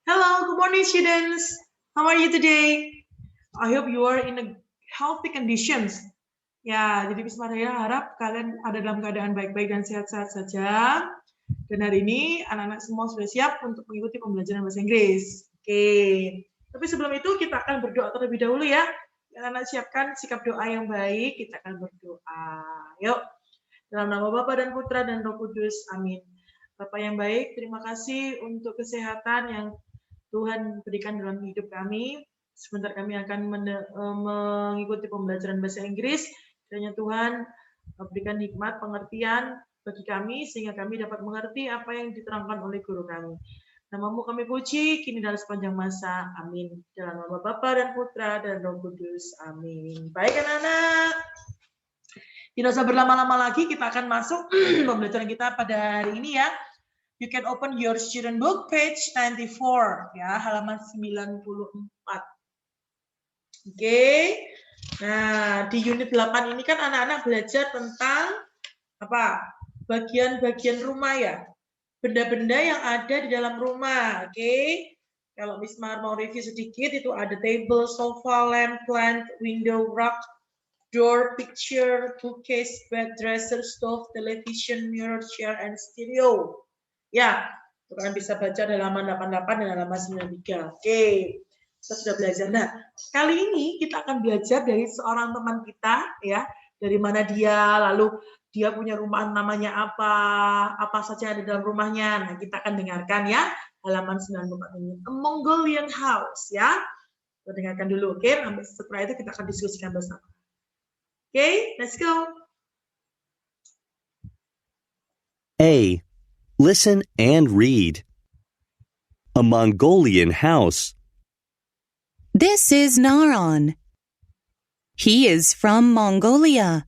Hello, good morning, students. How are you today? I hope you are in a healthy conditions. Ya, jadi Miss Maria harap kalian ada dalam keadaan baik-baik dan sehat-sehat saja. Dan hari ini anak-anak semua sudah siap untuk mengikuti pembelajaran bahasa Inggris. Oke. Tapi sebelum itu kita akan berdoa terlebih dahulu ya. Anak-anak siapkan sikap doa yang baik, kita akan berdoa. Yuk. Dalam nama Bapa dan Putra dan Roh Kudus. Amin. Bapak yang baik, terima kasih untuk kesehatan yang Tuhan berikan dalam hidup kami. Sebentar kami akan mengikuti pembelajaran bahasa Inggris. Kiranya Tuhan berikan hikmat, pengertian bagi kami, sehingga kami dapat mengerti apa yang diterangkan oleh guru kami. Namamu kami puji, kini dalam sepanjang masa. Amin. Dalam nama Bapa dan Putra dan Roh Kudus. Amin. Baik anak-anak. Tidak usah berlama-lama lagi, kita akan masuk pembelajaran kita pada hari ini ya. You can open your student book, page 94, ya, halaman 94. Oke. Nah, di unit 8 ini kan anak-anak belajar tentang apa? Bagian-bagian rumah ya. Benda-benda yang ada di dalam rumah, oke? Kalau Miss Mar mau review sedikit, itu ada table, sofa, lamp, plant, window, rug, door, picture, bookcase, bed, dresser, stove, television, mirror, chair, and stereo. Ya, kalian bisa baca di halaman 88 dan halaman 93. Oke, kita sudah belajar. Nah, kali ini kita akan belajar dari seorang teman kita, ya, dari mana dia, lalu dia punya rumah namanya apa saja ada dalam rumahnya. Nah, kita akan dengarkan ya, halaman 94 ini. A Mongolian House, ya. Kita dengarkan dulu, oke? Setelah itu kita akan diskusikan bersama. Oke, let's go. A. Listen and read. A Mongolian house. This is Naran. He is from Mongolia.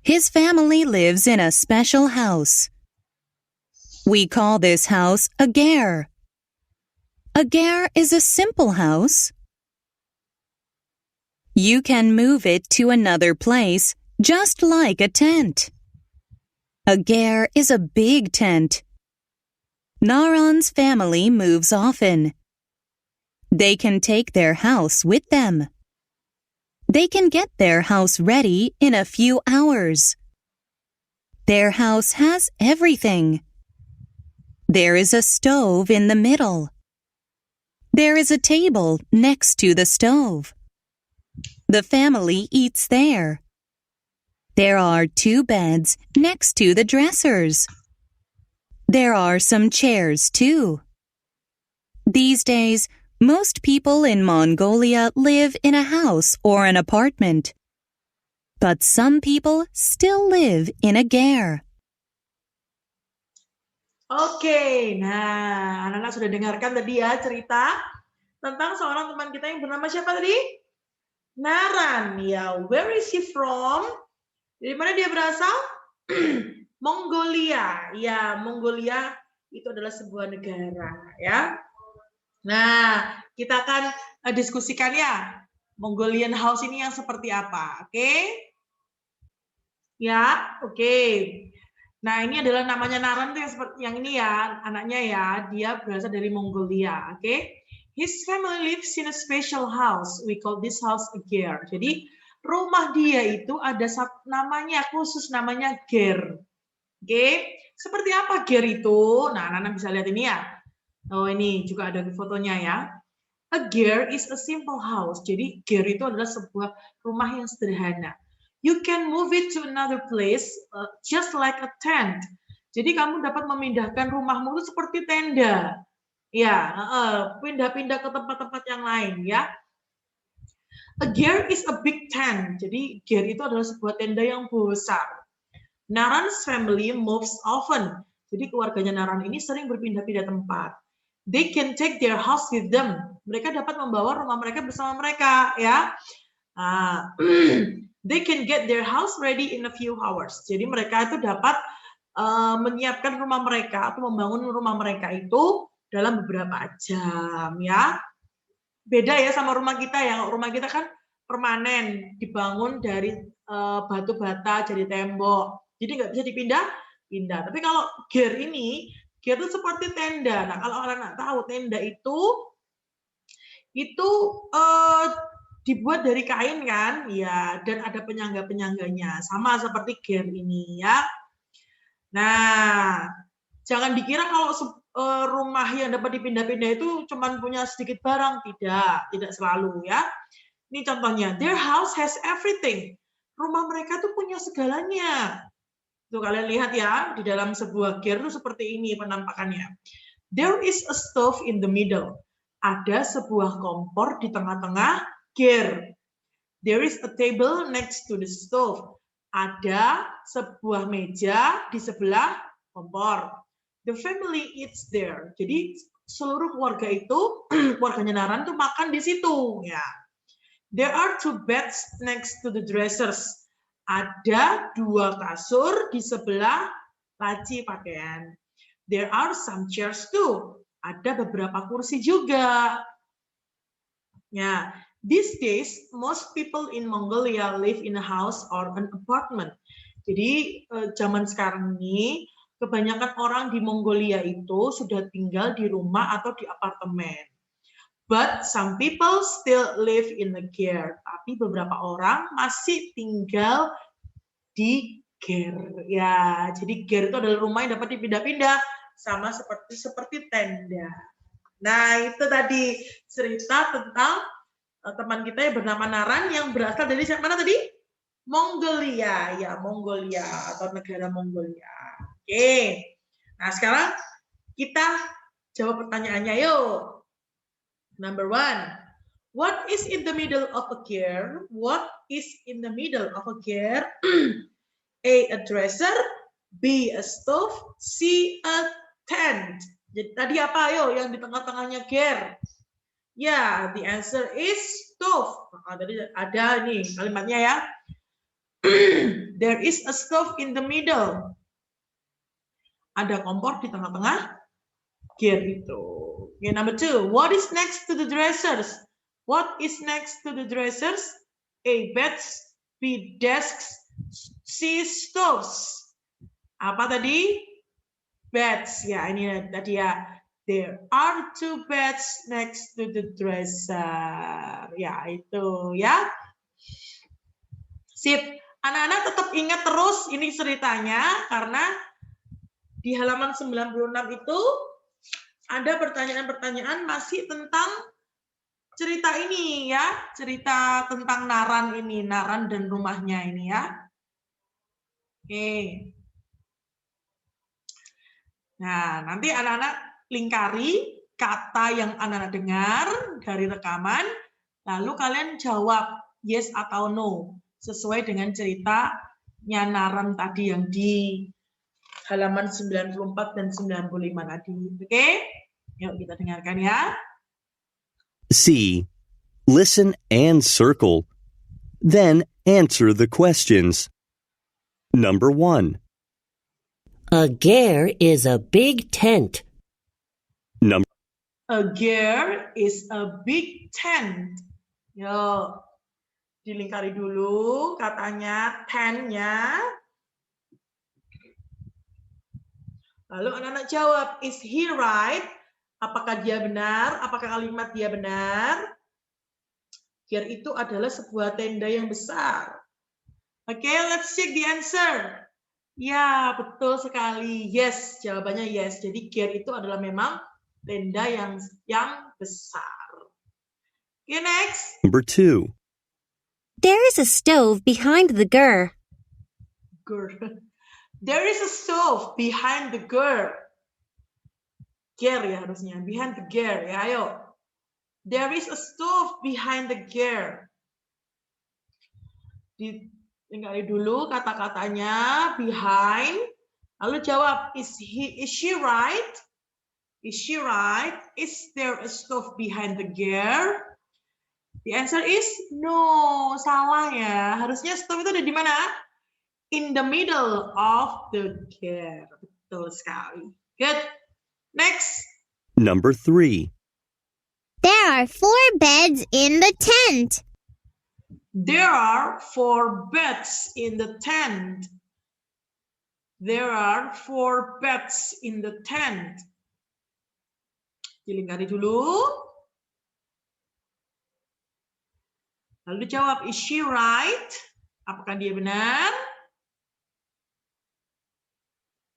His family lives in a special house. We call this house a ger. A ger is a simple house. You can move it to another place just like a tent. A ger is a big tent. Naran's family moves often. They can take their house with them. They can get their house ready in a few hours. Their house has everything. There is a stove in the middle. There is a table next to the stove. The family eats there. There are 2 beds next to the dressers. There are some chairs too. These days, most people in Mongolia live in a house or an apartment. But some people still live in a ger. Oke, nah anak-anak sudah dengarkan tadi ya cerita tentang seorang teman kita yang bernama siapa tadi? Naran. Ya, where is he from? Dari mana dia berasal? Mongolia. Ya, Mongolia itu adalah sebuah negara, ya. Nah, kita akan diskusikan ya. Mongolian house ini yang seperti apa, oke? Ya, oke. Nah, ini adalah namanya Naran tuh yang seperti yang ini ya, anaknya ya. Dia berasal dari Mongolia, oke? His family lives in a special house. We call this house a ger. Jadi, rumah dia itu ada namanya khusus, namanya ger. Oke, seperti apa ger itu? Nah, anak-anak bisa lihat ini ya. Oh, ini juga ada fotonya ya. A ger is a simple house. Jadi, ger itu adalah sebuah rumah yang sederhana. You can move it to another place just like a tent. Jadi, kamu dapat memindahkan rumahmu itu seperti tenda. Ya, pindah-pindah ke tempat-tempat yang lain ya. A ger is a big tent. Jadi ger itu adalah sebuah tenda yang besar. Naran's family moves often. Jadi keluarganya Naran ini sering berpindah-pindah tempat. They can take their house with them. Mereka dapat membawa rumah mereka bersama mereka, ya. They can get their house ready in a few hours. Jadi mereka itu dapat menyiapkan rumah mereka atau membangun rumah mereka itu dalam beberapa jam, ya. Beda ya sama rumah kita ya. Rumah kita kan permanen, dibangun dari batu bata jadi tembok. Jadi nggak bisa dipindah-pindah. Tapi kalau ger ini Gear itu seperti tenda. Nah, kalau anak-anak tahu tenda itu dibuat dari kain kan? Ya, dan ada penyangga-penyangganya. Sama seperti gear ini ya. Nah, jangan dikira kalau rumah yang dapat dipindah-pindah itu cuma punya sedikit barang. Tidak selalu ya. Ini contohnya, their house has everything. Rumah mereka tuh punya segalanya. Tuh kalian lihat ya, di dalam sebuah gear itu seperti ini penampakannya. There is a stove in the middle. Ada sebuah kompor di tengah-tengah gear. There is a table next to the stove. Ada sebuah meja di sebelah kompor. The family eats there. Jadi seluruh keluarga itu, keluarganya Naran tuh makan di situ. Ya. There are 2 beds next to the dressers. Ada 2 kasur di sebelah laci pakaian. There are some chairs too. Ada beberapa kursi juga. Ya, these days most people in Mongolia live in a house or an apartment. Jadi zaman sekarang ini kebanyakan orang di Mongolia itu sudah tinggal di rumah atau di apartemen. But some people still live in the ger. Tapi beberapa orang masih tinggal di ger. Ya, jadi ger itu adalah rumah yang dapat dipindah-pindah, sama seperti tenda. Nah, itu tadi cerita tentang teman kita yang bernama Naran yang berasal dari mana tadi? Mongolia, ya Mongolia atau negara Mongolia. Oke. Nah, sekarang kita jawab pertanyaannya yuk. Number 1, what is in the middle of a gear? What is in the middle of a gear? A dresser, B, a stove, C, a tent. Jadi tadi apa ayo yang di tengah-tengahnya gear? Ya, the answer is stove. Nah, tadi ada nih kalimatnya ya. There is a stove in the middle. Ada kompor di tengah-tengah gear itu. Okay, number 2. What is next to the dressers? What is next to the dressers? A, beds, B, desks, C, stoves. Apa tadi? Beds. Ya, ini tadi ya. There are 2 beds next to the dresser. Ya, itu ya. Sip. Anak-anak tetap ingat terus ini ceritanya karena di halaman 96 itu ada pertanyaan-pertanyaan masih tentang cerita ini ya, cerita tentang Naran ini, Naran dan rumahnya ini ya. Oke. Nah, nanti anak-anak lingkari kata yang anak-anak dengar dari rekaman, lalu kalian jawab yes atau no, sesuai dengan ceritanya Naran tadi yang di halaman 94 dan 95 tadi. Oke? Yuk kita dengarkan ya. C. Listen and circle. Then answer the questions. Number 1. A ger is a big tent. A ger is a big tent. Yuk, dilingkari dulu katanya tent-nya. Lalu anak-anak jawab, is he right? Apakah dia benar? Apakah kalimat dia benar? Ger itu adalah sebuah tenda yang besar. Oke, let's check the answer. Ya, betul sekali. Yes, jawabannya yes. Jadi ger itu adalah memang tenda yang besar. Okay, next. Number 2. There is a stove behind the ger. There is a stove behind the ger. Ger ya harusnya. Behind the ger ya, ayo. There is a stove behind the ger. Tinggali dulu kata-katanya behind. Lalu jawab, is she right? Is she right? Is there a stove behind the ger? The answer is no. Salah ya. Harusnya stove itu ada di mana? In the middle of the ger. Betul sekali. Good. Next. Number 3. There are 4 beds in the tent. There are 4 beds in the tent. There are 4 beds in the tent. Dilingkari dulu. Lalu dijawab, is she right? Apakah dia benar?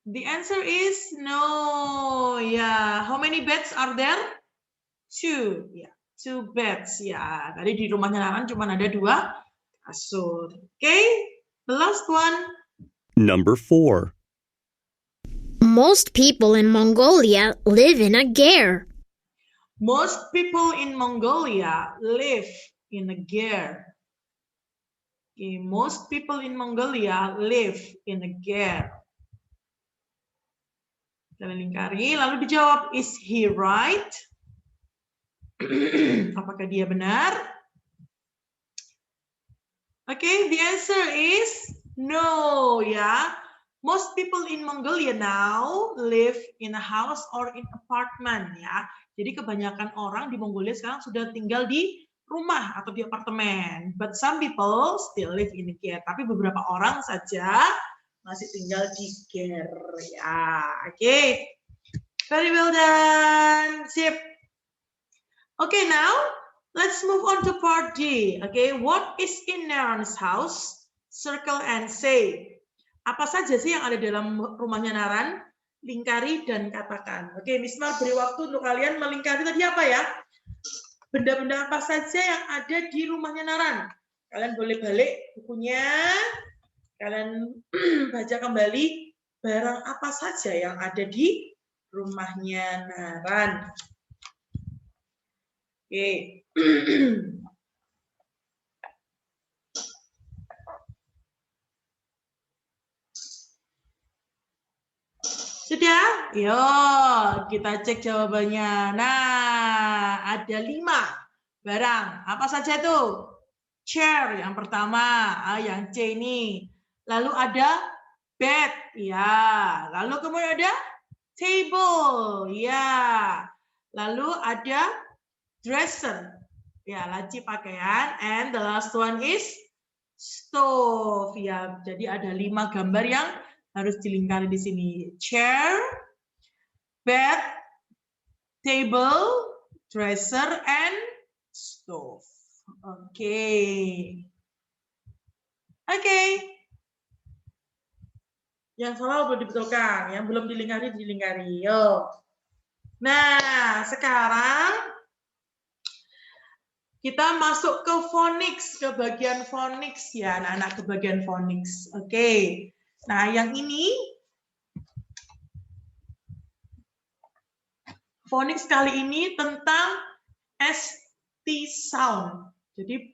The answer is no. Ya, how many beds are there? 2. Ya, 2 beds. Ya, tadi di rumahnya Naran cuma ada 2 kasur. Okay, the last one. Number 4. Most people in Mongolia live in a ger. Most people in Mongolia live in a ger. Okay, most people in Mongolia live in a ger. Kita lingkari, lalu dijawab, is he right? Apakah dia benar? Okay, the answer is no, ya. Most people in Mongolia now live in a house or in apartment, ya. Jadi kebanyakan orang di Mongolia sekarang sudah tinggal di rumah atau di apartemen. But some people still live in a ger. Tapi beberapa orang saja masih tinggal di ger, ya. Oke, very well done. Sip. Okay, now let's move on to part D. Okay, what is in Naran's house? Circle and say. Apa saja sih yang ada dalam rumahnya Naran? Lingkari dan katakan. Oke, Miss Mar beri waktu untuk kalian melingkari tadi apa ya? Benda-benda apa saja yang ada di rumahnya Naran? Kalian boleh balik bukunya. Kalian baca kembali barang apa saja yang ada di rumahnya Naran. Oke. Sudah? Yo, kita cek jawabannya. Nah, ada 5 barang. Apa saja tuh? Chair yang pertama, yang C ini. Lalu ada bed, ya. Lalu kemudian ada table, ya. Lalu ada dresser, ya, laci pakaian. And the last one is stove, ya. Jadi ada 5 gambar yang harus dilingkari di sini. Chair, bed, table, dresser, and stove. Oke. Oke. Yang salah belum dibetulkan, yang belum dilingkari dilingkari. Yo. Nah, sekarang kita masuk ke phonics, ke bagian phonics ya, anak-anak, ke bagian phonics. Oke. Nah, yang ini phonics kali ini tentang ST sound. Jadi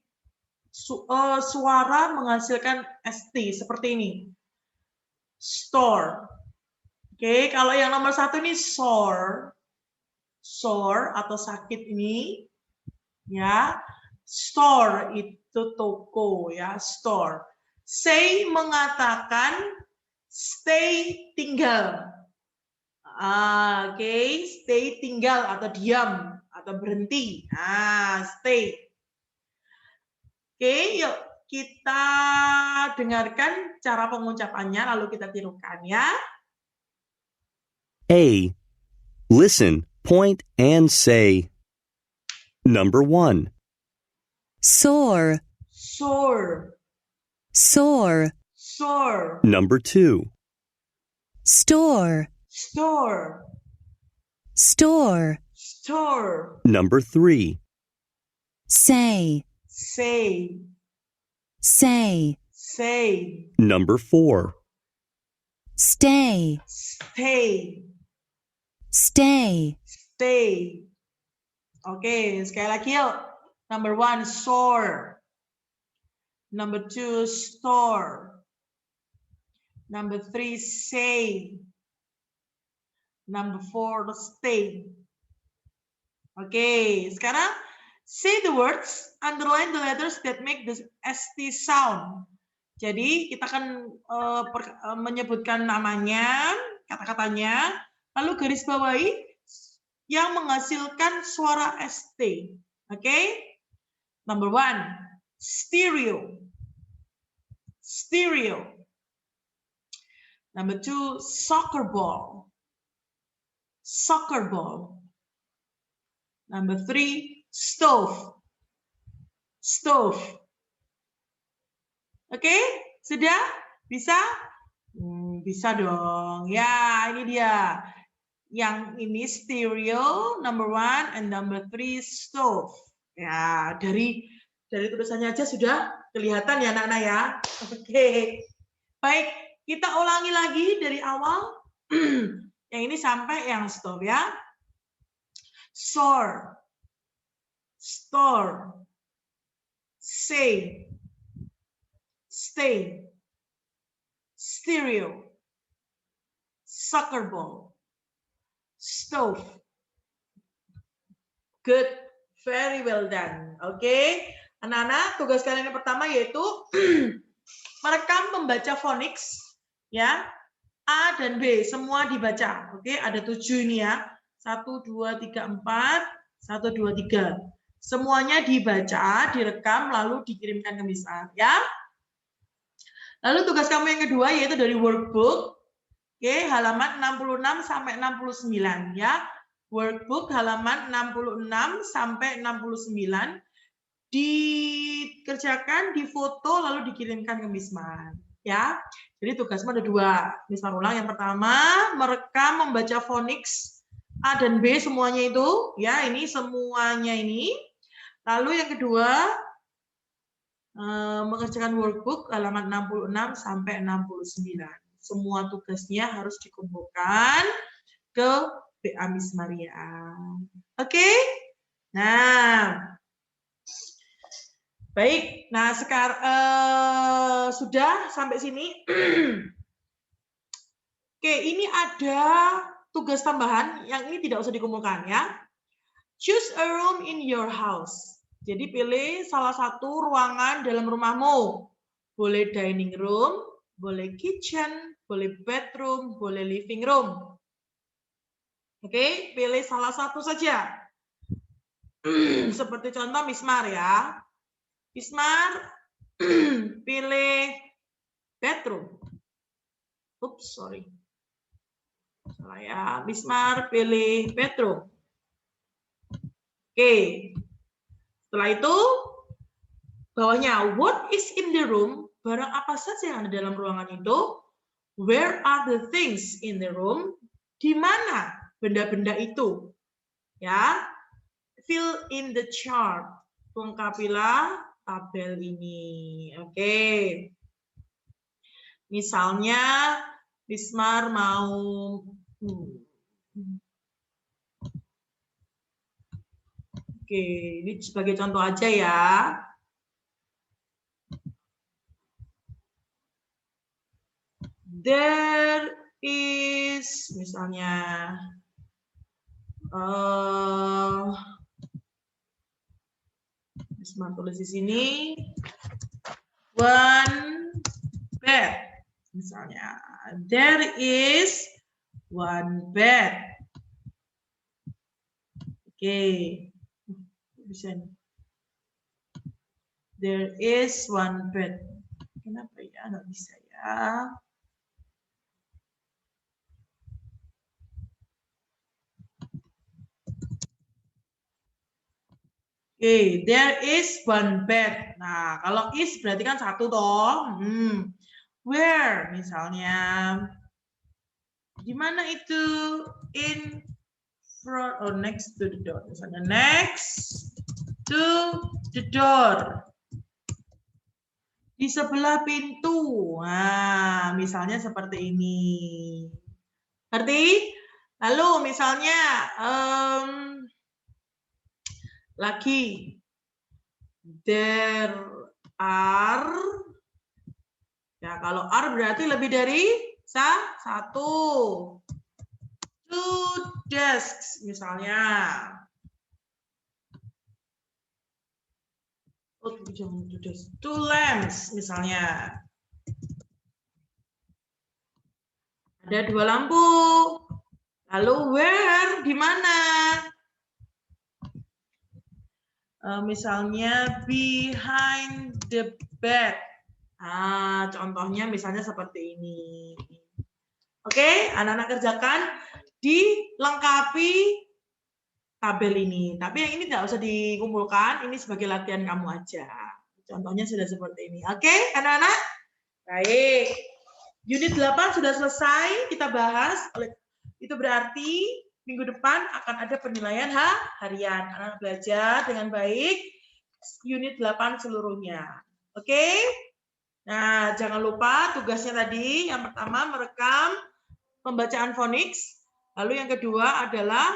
suara menghasilkan ST seperti ini. Store. Oke, kalau yang nomor 1 ini sore. Sore atau sakit ini. Ya, store itu toko ya, store. Say mengatakan stay tinggal. Oke, stay tinggal atau diam atau berhenti. Stay. Oke, yuk kita dengarkan cara pengucapannya lalu kita tirukan ya. A. Listen, point, and say. Number 1. Sore, Sore. sore, Sore. Number 2. store, Store. store, Store. Number 3. say, Say. say, Say. Number 4. stay, Stay. stay, Stay. Oke, sekali lagi yuk. Number 1, sore. Number 2, store. Number 3, say. Number 4, stay. Oke, sekarang say the words, underline the letters that make the ST sound. Jadi kita akan menyebutkan namanya, kata-katanya, lalu garis bawahi yang menghasilkan suara ST. Oke? Number 1, stereo. Stereo. Number 2, soccer ball. Soccer ball. Number 3, stove. Stove. Oke, sudah? Bisa? Bisa dong. Ya, ini dia. Yang ini stereo, number 1, and number 3, stove. Ya, dari tulisannya aja sudah kelihatan ya anak-anak ya. Oke. Baik, kita ulangi lagi dari awal. Yang ini sampai yang stove ya. Store. Store. Say. Stay. Stereo. Soccer ball. Stove. Good. Very well done. Oke. Anak-anak, tugas kalian yang pertama yaitu merekam membaca phonics ya. A dan B semua dibaca. Oke, ada 7 ini ya. 1 2 3 4 1 2 3. Semuanya dibaca, direkam lalu dikirimkan ke Miss A ya. Lalu tugas kamu yang kedua yaitu dari workbook. Oke, halaman 66 sampai 69 ya. Workbook halaman 66 sampai 69 dikerjakan, difoto lalu dikirimkan ke Miss Man ya. Jadi tugasmu ada 2. Miss Man ulang, yang pertama merekam membaca phonics A dan B semuanya itu ya, ini semuanya ini. Lalu yang kedua mengerjakan workbook halaman 66 sampai 69. Semua tugasnya harus dikumpulkan ke BA Miss Maria. Oke? Nah, baik. Nah, sekarang sudah sampai sini. Oke, ini ada tugas tambahan yang ini tidak usah dikumpulkan ya. Choose a room in your house. Jadi pilih salah satu ruangan dalam rumahmu. Boleh dining room, boleh kitchen, boleh bedroom, boleh living room. Oke, pilih salah satu saja. Seperti contoh Miss Mar ya. Miss Mar pilih bedroom. Oops, sorry. Salah ya. Miss Mar pilih bedroom. Oke. Setelah itu bawahnya what is in the room? Barang apa saja yang ada dalam ruangan itu? Where are the things in the room? Di mana benda-benda itu? Ya. Fill in the chart. Lengkapilah tabel ini. Oke. Misalnya Bismar mau Oke, ini sebagai contoh aja ya. There is misalnya Bismar tulis di sini one bed. Misalnya, there is one bed. Oke, bisa nih. There is one bed. Kenapa ya? Nggak bisa ya. Oke, there is one bed. Nah, kalau is berarti kan satu toh. Where misalnya di mana itu? In front or next to the door. Misalnya next to the door. Di sebelah pintu. Nah, misalnya seperti ini. Ngerti? Lalu misalnya lagi there are. Ya, kalau are berarti lebih dari satu. Two desks misalnya. Oh, two lamps misalnya. Ada 2 lampu. Lalu where di mana? Misalnya behind the bed. Contohnya misalnya seperti ini. Oke, anak-anak kerjakan, dilengkapi tabel ini. Tapi yang ini tidak usah dikumpulkan, ini sebagai latihan kamu aja. Contohnya sudah seperti ini. Oke, anak-anak? Baik. Unit 8 sudah selesai kita bahas. Itu berarti minggu depan akan ada penilaian harian. Anak belajar dengan baik unit 8 seluruhnya. Oke? Nah, jangan lupa tugasnya tadi. Yang pertama merekam pembacaan phonics. Lalu yang kedua adalah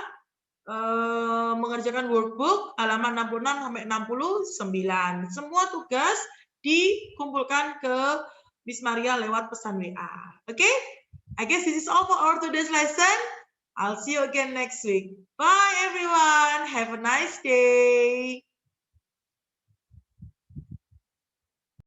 mengerjakan workbook halaman 66 sampai 69. Semua tugas dikumpulkan ke Miss Maria lewat pesan WA. Oke? I guess this is all for our today's lesson. I'll see you again next week. Bye everyone. Have a nice day.